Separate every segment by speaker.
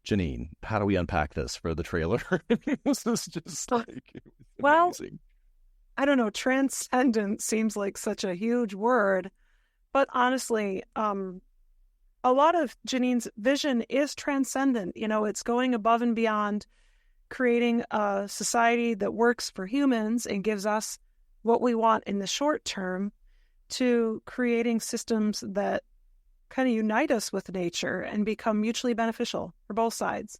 Speaker 1: Janine, how do we unpack this for the trailer? This is just like
Speaker 2: well,
Speaker 1: amazing.
Speaker 2: I don't know. Transcendent seems like such a huge word, but honestly, a lot of Janine's vision is transcendent. It's going above and beyond creating a society that works for humans and gives us what we want in the short term to creating systems that kind of unite us with nature and become mutually beneficial for both sides.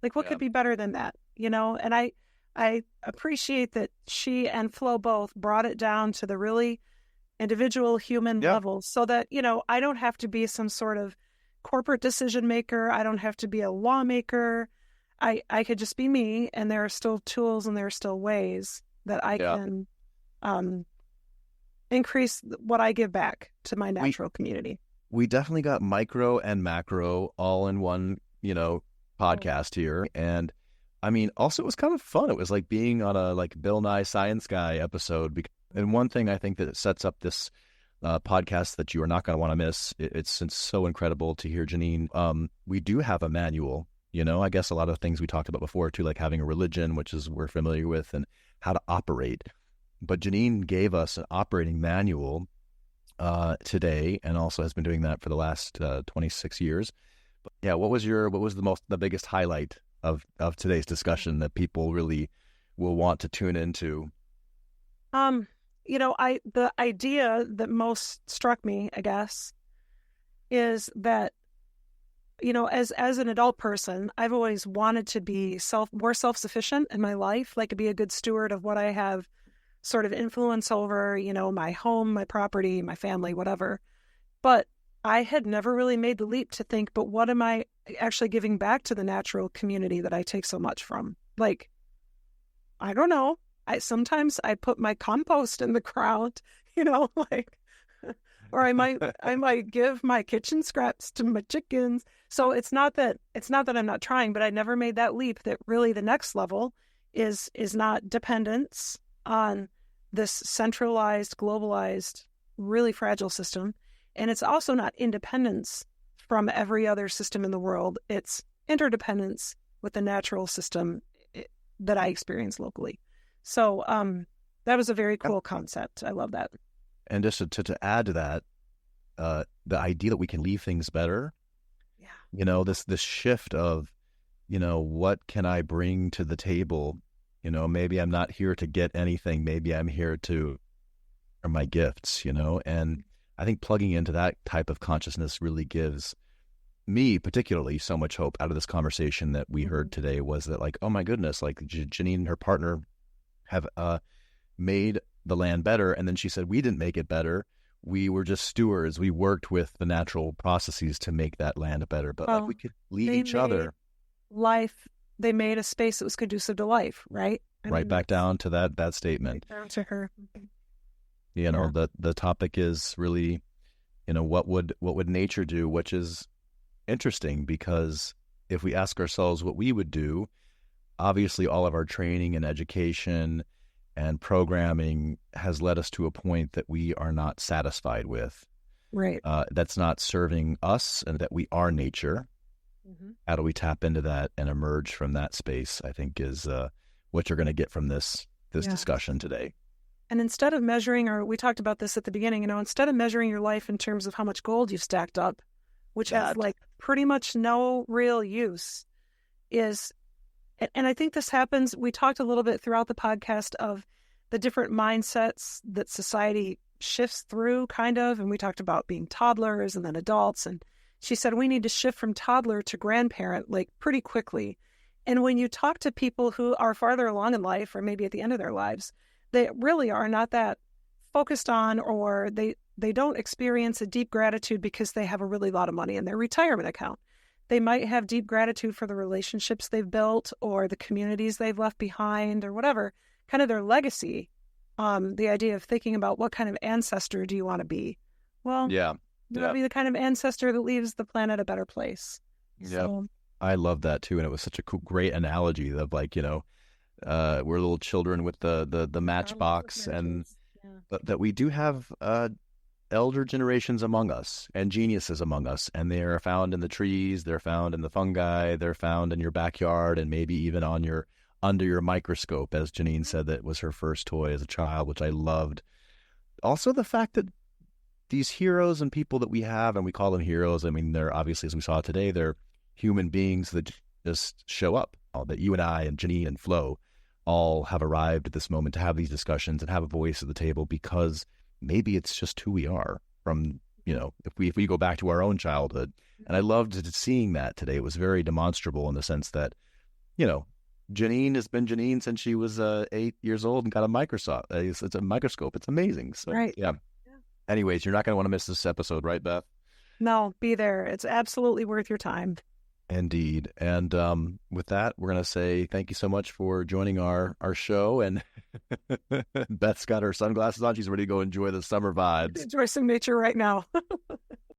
Speaker 2: Like, what could be better than that? And I appreciate that she and Flo both brought it down to the really individual human level so that, I don't have to be some sort of corporate decision maker. I don't have to be a lawmaker. I could just be me, and there are still tools and there are still ways that I can increase what I give back to my natural community.
Speaker 1: We definitely got micro and macro all in one, podcast here. And I mean, also it was kind of fun. It was like being on a Bill Nye Science Guy episode. And one thing I think that sets up this podcast that you are not going to want to miss, it's so incredible to hear Janine. We do have a manual, I guess a lot of things we talked about before too, like having a religion, which is we're familiar with, and how to operate. But Janine gave us an operating manual today, and also has been doing that for the last 26 years. But yeah, what was the biggest highlight of today's discussion that people really will want to tune into?
Speaker 2: The idea that most struck me, I guess, is that, as an adult person, I've always wanted to be more self-sufficient in my life, like to be a good steward of what I have sort of influence over, my home, my property, my family, whatever. But I had never really made the leap to think, but what am I actually giving back to the natural community that I take so much from? Like, I don't know. Sometimes I put my compost in the ground, or I might give my kitchen scraps to my chickens. So it's not that I'm not trying, but I never made that leap that really the next level is not dependence on this centralized, globalized, really fragile system. And it's also not independence from every other system in the world. It's interdependence with the natural system that I experience locally. So that was a very cool concept. I love that.
Speaker 1: And just to add to that, the idea that we can leave things better, this shift of, what can I bring to the table? Maybe I'm not here to get anything. Maybe I'm here to are my gifts, and I think plugging into that type of consciousness really gives me particularly so much hope out of this conversation that we heard today. Was that like, oh my goodness, like Janine and her partner have made the land better. And then she said, we didn't make it better. We were just stewards. We worked with the natural processes to make that land better. But we could leave each other.
Speaker 2: They made a space that was conducive to life, right?
Speaker 1: Back down to that statement.
Speaker 2: Right down to her.
Speaker 1: The topic is really, what would nature do, which is interesting because if we ask ourselves what we would do, obviously all of our training and education and programming has led us to a point that we are not satisfied with.
Speaker 2: Right.
Speaker 1: That's not serving us, and that we are nature. Mm-hmm. How do we tap into that and emerge from that space, I think is what you're going to get from this discussion today.
Speaker 2: And instead of measuring, we talked about this at the beginning, instead of measuring your life in terms of how much gold you've stacked up, which has like pretty much no real use, and I think this happens, we talked a little bit throughout the podcast of the different mindsets that society shifts through kind of, and we talked about being toddlers and then adults, and she said we need to shift from toddler to grandparent like pretty quickly. And when you talk to people who are farther along in life or maybe at the end of their lives, they really are not that focused on, or they don't experience a deep gratitude because they have a really lot of money in their retirement account. They might have deep gratitude for the relationships they've built or the communities they've left behind or whatever, kind of their legacy. The idea of thinking about what kind of ancestor do you want to be? Well, you want to be the kind of ancestor that leaves the planet a better place.
Speaker 1: Yeah, so, I love that too. And it was such a great analogy of like, we're little children with the matchbox, and that we do have elder generations among us and geniuses among us, and they are found in the trees, they're found in the fungi, they're found in your backyard, and maybe even under your microscope, as Janine said that was her first toy as a child, which I loved. Also, the fact that these heroes and people that we have, and we call them heroes, I mean, they're obviously, as we saw today, they're human beings that just show up, that you and I and Janine and Flo all have arrived at this moment to have these discussions and have a voice at the table, because maybe it's just who we are from, if we go back to our own childhood. And I loved seeing that today. It was very demonstrable in the sense that, Janine has been Janine since she was 8 years old and got a microscope. It's a microscope. It's amazing. So,
Speaker 2: right.
Speaker 1: Yeah. Anyways, you're not going to want to miss this episode, right, Beth?
Speaker 2: No, be there. It's absolutely worth your time.
Speaker 1: Indeed. And with that, we're going to say thank you so much for joining our show. And Beth's got her sunglasses on. She's ready to go enjoy the summer vibes.
Speaker 2: Enjoy some nature right now.